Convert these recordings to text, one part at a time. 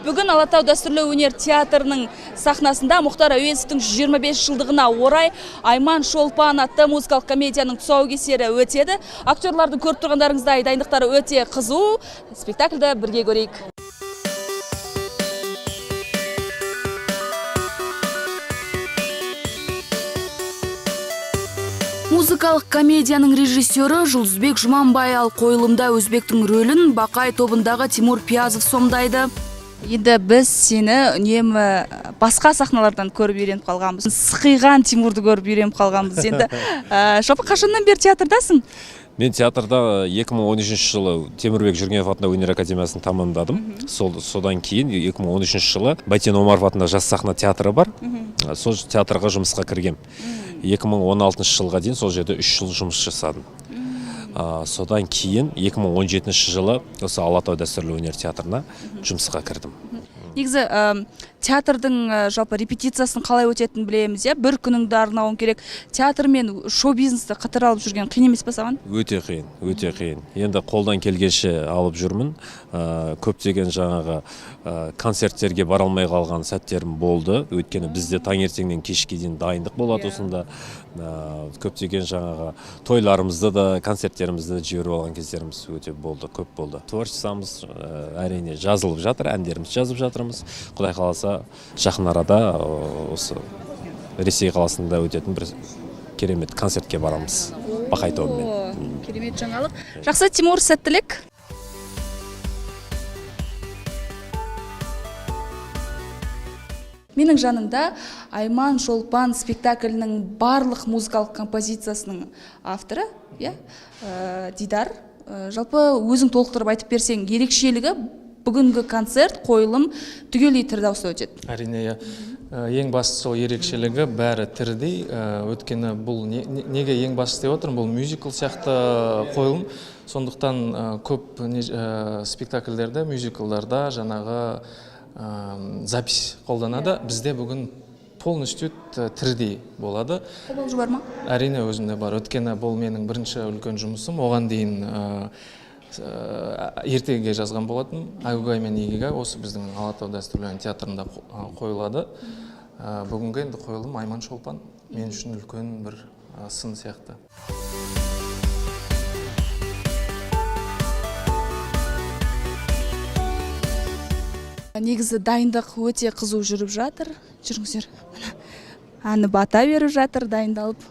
Бүгін Алатау дәстүрлі өнер театрының сахнасында Мұхтар Әуезовтің 125 жылдығына орай Айман Шолпан атты музыкалық комедияның тұсаукесері өтеді. Актерлардың көріп тұрғандарыңыздай дайындықтары өте қызу. Спектакльді бірге көрейік. Музыкалық комедияның режиссері Жұлдызбек Жұманбай, ал қойылымда өзбектің рөлін Бақай тобындағы Тимур Пиязов сомдайды. Енді біз сені үнемі басқа сахналардан көріп үйреніп қалғанбыз. Сықиған Тимурды көріп үйреніп қалғанбыз. Енді жалпы қашаннан бері театрдасың? Мен театрда 2013 жылы Темірбек Жүргенов атындағы өнер академиясын тамамдадым. Содан кейін 2013 жылы Байтен Омаров атындағы жас сахна театры бар. Сол театрға жұмысқа кіргем. 2016 жылға дейін сол жерде 3 жыл жұмыс жасадым. Содан кейін 2017 жылы осы Алатау дәстүрлі өнер театрына жұмысқа кірдім. Негізі театрдың жалпы репетициясын қалай өтетінін білеміз, бір күніңді арнауың керек. Театр мен шоу-бизнесті қатар алып жүрген қиын емес па саған? Өте қиын, өте қиын. Енді қолдан келгенше алып жүрмін. Көптеген жаңағы концерттерге бара алмай қалған сәттерім болды. Өйткені бізде таңертеңнен кешке дейін дайындық болады осында. Көптеген жаңағы тойларымызды да, концерттерімізді жіберіп алған кездеріміз өте болды, көп болды. Творчествомыз әрине жазылып жатыр, әндеріміз жазып жатырмыз. Құдай қаласа жақын арада осы Ресей қаласында өтетін бір керемет концертке барамыз Бақай тобымен. Керемет жаңалық. Жақсы, Тимур, сәттілік. Менің жанымда Айман Шолпан спектаклінің барлық музыкалық композициясының авторы, Дидар. Жалпы өзің толықтырып айтып берсең, ерекшелігі бүгінгі концерт, қойылым түгелей тірі дауыста өтеді. Әрине, ең басты сол ерекшелігі бәрі тірідей. Өткені бұл неге ең басты деп отырмын, бұл мюзикл сияқты қойылым. Сондықтан көп спектакльдерде, мюзиклдарда жаңағы запись қолданады. Бізде бүгін полностью тірідей болады. Қобалжу бар ма? Әрине өзімде бар. Өткені бұл менің бірінші үлкен жұмысым. Оған дейін ертеге жазған болатын. Агугай мен Игигай осы біздің Алатау дәстүрлі өнер театрында қойылады. Бүгінгі енді қойылым Айман Шолпан мен үшін үлкен бір сын сияқты. Негізі дайындық өте қызу жүріп жатыр. Жүріңіздер. Әні бата беріп жатыр, дайындалып.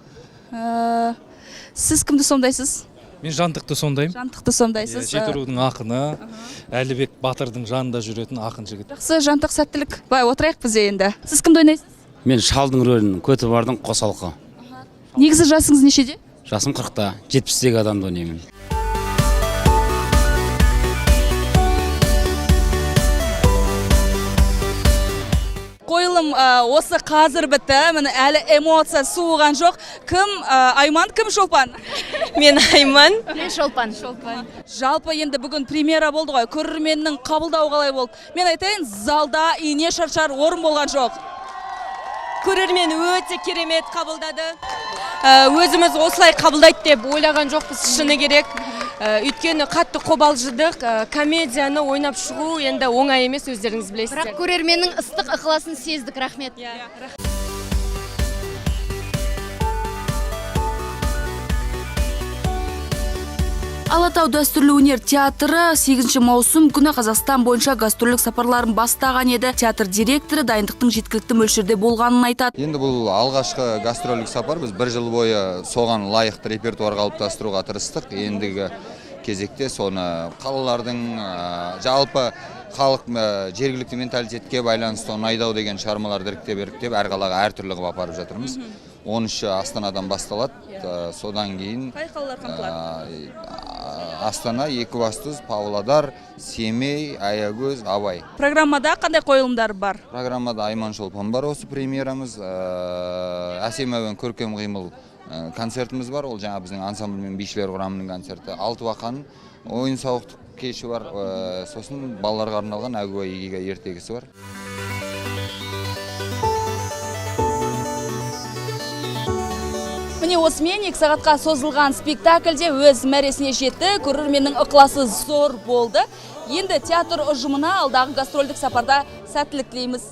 Сіз кімді сомдайсыз? Мен Жантықты сомдаймын. Жантықты сомдайсыз. Жетірудің ақыны, Әлібек Батырдың жанында жүретін ақын жігіт. Жақсы, Жантық, сәттілік. Бай, отырайық бізде енді. Сіз кімді ойнайсыз? Мен шалдың рөлін, Көтібардың қосалқы. Негізі жасыңыз нешеде? Жасым 40-та, 70-тегі адамды ойнаймын. Қойылым осы қазір бітті, әлі эмоция суыған жоқ. Кім Айман, кім Шолпан? Мен Айман. Мен Шолпан. Жалпы енді бүгін премьера болды ғой, көрерменнің қабылдауы қалай болды? Мен айтайын, залда ине шаршар орын болған жоқ. Көрермен өте керемет қабылдады. Өзіміз осылай қабылдайды деп ойлаған жоқпыз, шыны керек. Өйткені қатты қобалжыдық, комедияны ойнап шығу енді оңай емес, өздеріңіз білесіздер. Бірақ көрерменнің ыстық ықыласын сездік, рахмет. Алатау дәстүрлі өнер театры 8 маусым күні Қазақстан бойынша гастрольдік сапарларын бастаған еді. Театр директоры дайындықтың жеткілікті мөлшерде болғанын айтады. Енді бұл алғашқы гастрольдік сапар, біз бір жыл бойы соған лайықты репертуар қалыптастыруға тырыстық. Ендігі кезекте соны қалалардың жалпы халық жергілікті менталитетке байланысты ұнайдау деген шығармаларды іріктеп әр қалаға әртүрлі қылып апарып жатырмыз. 13-ші Астанадан басталады. Содан кейін Қай қалалар қамтылады? Астана, Екібастұз, Павлодар, Семей, Аягөз, Абай. Программада қандай қойылымдар бар? Программада Айман Шолпан бар, осы премьерамыз. Әсем әуен көркем қимыл концертіміз бар. Ол жаңа біздің ансамбль мен бишілер құрамының концерті. Алтыбақан ойын сауықтық кеші бар. Сосын балаларға арналған Агугай Игигай ертегісі бар. Міне осымен 2 сағатқа созылған спектакльде өз мәресіне жетті. Көрерменнің ықыласы зор болды. Енді театр ұжымына алдағы гастрольдік сапарда сәттілік тілейміз.